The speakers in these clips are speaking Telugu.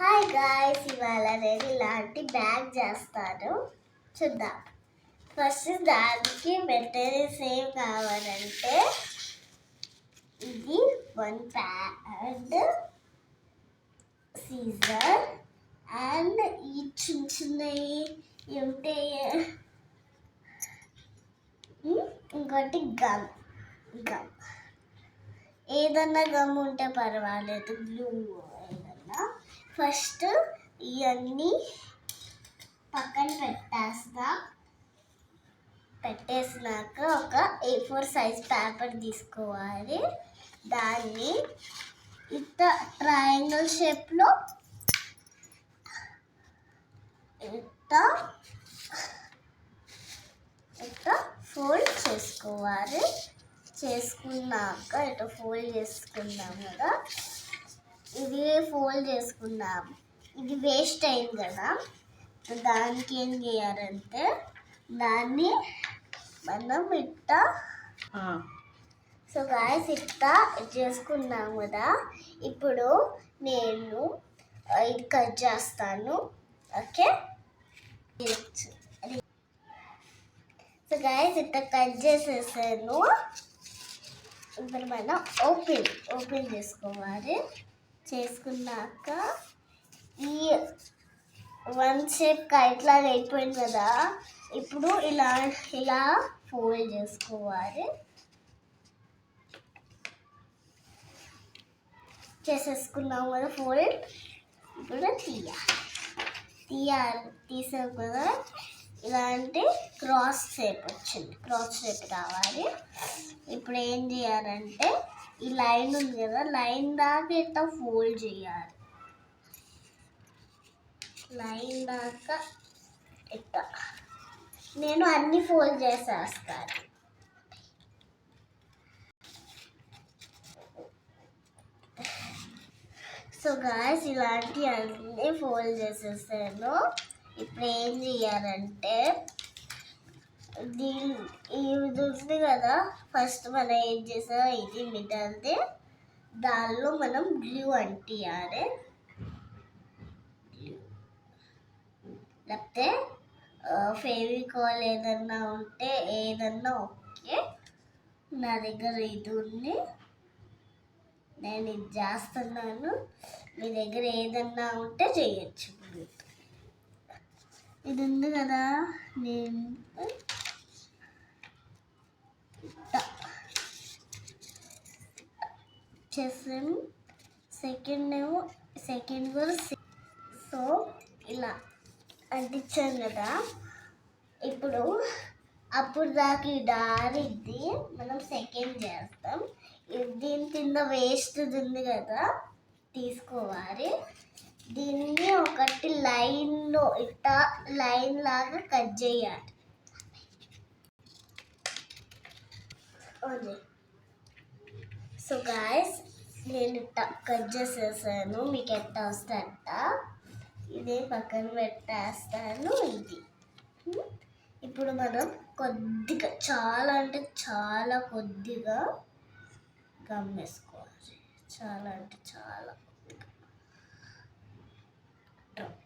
హాయ్ గాయ్స్, ఇవాళ నేను ఇలాంటి బ్యాగ్ చేస్తాను. చూద్దాం. ఫస్ట్ దానికి మెటీరియల్స్ ఏం కావాలంటే ఇది 1 ప్యాడ్, సీజర్ అండ్ ఈ చిన్న చిన్నవి ఉంటాయి. ఇంకోటి గమ్. ఏదన్నా గమ్ ఉంటే పర్వాలేదు, గ్లూ ఏదన్నా. ఫస్ట్ ఇవన్నీ పక్కన పెట్టేసినాక ఒక A4 సైజ్ పేపర్ తీసుకోవాలి. దాన్ని ఇట్లా ట్రయాంగిల్ షేప్లో ఇట్లా ఫోల్డ్ చేసుకోవాలి. చేసుకున్నాక ఇట్లా ఫోల్డ్ చేసుకున్నాం కదా, ఇది ఫోల్డ్ చేసుకున్నాం. ఇది వేస్ట్ అయింది కదా, దానికి ఏం చేయాలంటే దాన్ని మనం ఇట్లా సో గాయస్ ఇట్లా చేసుకున్నాం కదా. ఇప్పుడు నేను ఇది కట్ చేస్తాను. ఓకే, సో గాయస్ ఇట్లా కట్ చేసేసాను. ఇప్పుడు మనం ఓపెన్ చేసుకోవాలి. చేసుకున్నాక ఈ 1 షేప్ కైట్ లాగా అయిపోయింది కదా. ఇప్పుడు ఇలా ఫోల్డ్ చేసుకోవాలి. చేసేసుకున్నాం కదా ఫోల్డ్. ఇప్పుడు తీసాం కదా, ఇలాంటి క్రాస్ షేప్ వచ్చింది. క్రాస్ షేప్ రావాలి. ఇప్పుడు ఏం చేయాలంటే ఈ లైన్ ఉంది కదా, లైన్ దాకా ఇట్లా ఫోల్డ్ చేయాలి. లైన్ దాకా ఇట్లా నేను అన్ని ఫోల్డ్ చేసేస్తాను. సో గాయ్స్ ఇలాంటి అన్నీ ఫోల్డ్ చేసేసాను. ఇప్పుడు ఏం చేయాలంటే ఇది ఉంది కదా, ఫస్ట్ మనం ఏం చేసాం, ఇది మిడల్ది, దానిలో మనం గ్లూ అంటియాలి. లేకపోతే ఫెవికాల్ ఏదన్నా ఉంటే ఏదన్నా ఓకే. నా దగ్గర ఇది ఉంది, నేను ఇది చేస్తున్నాను. మీ దగ్గర ఏదన్నా ఉంటే చేయొచ్చు. ఇది ఉంది కదా, నేను చేసాను. సెకండ్ కూడా సో ఇలా అంటించాను కదా. ఇప్పుడు అప్పుడు దాకా ఈ దారిది మనం సెకండ్ చేస్తాం. దీని కింద వేస్ట్ ఉంది కదా, తీసుకోవాలి. దీన్ని ఒకటి లైన్లో ఇట్లా లైన్ లాగా కట్ చేయాలి. సో గాయస్ నేను ఇట్లా కట్ చేసేసాను. మీకు ఎట్లా వస్తే అట్ట ఇదే పక్కన పెట్టేస్తాను. ఇది ఇప్పుడు మనం కొద్దిగా, చాలా అంటే చాలా కొద్దిగా గమ్ వేసుకోవాలి. చాలా అంటే చాలా కొద్దిగా,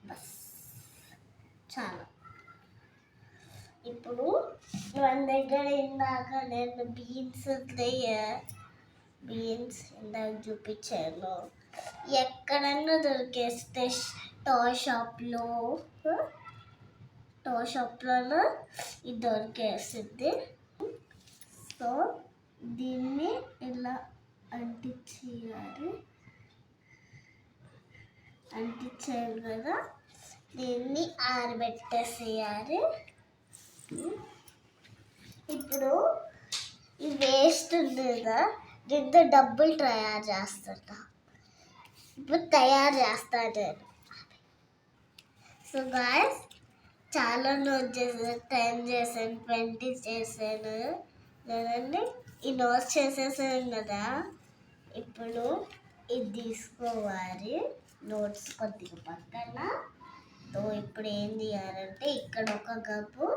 బస్ చాలా. ఇప్పుడు మన దగ్గర ఇందాక నేను బీన్స్ ఇందాక చూపించాను. ఎక్కడన్నా దొరికేస్తే టాయ్ షాప్లో ఇది దొరికేస్తుంది. సో దీన్ని ఇలా అంటించేయాలి కదా. దీన్ని ఆరబెట్టేసేయాలి. ఇప్పుడు ఈ వేస్ట్ ఉంది కదా, దీంతో డబ్బులు తయారు చేస్తాను. ఇప్పుడు తయారు చేస్తాను నేను. సో గాయస్ చాలా నోట్ చేశాను. 10 చేశాను, 20 చేశాను కదండి. ఈ నోట్స్ చేసేసాను కదా. ఇప్పుడు ఇది తీసుకోవాలి, నోట్స్ కొద్దిగా పక్కన. సో ఇప్పుడు ఏం చేయాలంటే ఇక్కడ ఒక గమ్ము,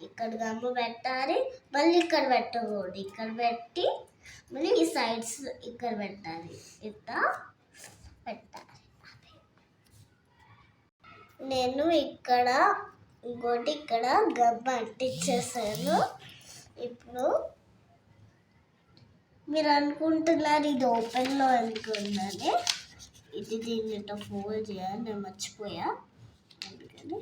ఇక్కడ గమ్ము పెట్టాలి. మళ్ళీ ఇక్కడ పెట్టకూడదు, ఇక్కడ పెట్టి మళ్ళీ ఈ సైడ్స్ ఇక్కడ పెట్టాలి. ఇట్లా పెట్టాలి. నేను ఇక్కడ ఇంకోటి ఇక్కడ గమ్ అంటించేసాను. ఇప్పుడు మీరు అనుకుంటున్నారు ఇది ఓపెన్లో ఎందుకుందని, ఇది దీన్ని ఇట్లా ఫోల్డ్ చేయాలి, నేను మర్చిపోయా అందుకని.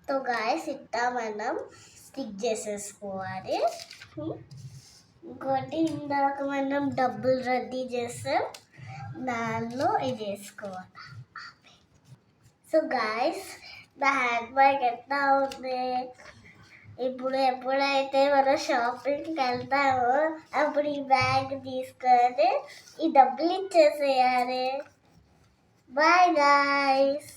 సో గాయస్ ఇట్లా మనం స్టిక్ చేసేసుకోవాలి. ఇంకోటి ఇందాక మనం డబ్బులు రెడీ చేస్తాం, దానిలో ఇది వేసుకోవాలి. సో గాయస్ నా హ్యాండ్ బ్యాగ్ ఎట్లా ఉంది. ఇప్పుడు ఎప్పుడైతే మనం షాపింగ్కి వెళ్తామో అప్పుడు ఈ బ్యాగ్ తీసుకొని ఈ డబ్బులు ఇచ్చేసేయాలి. Bye guys.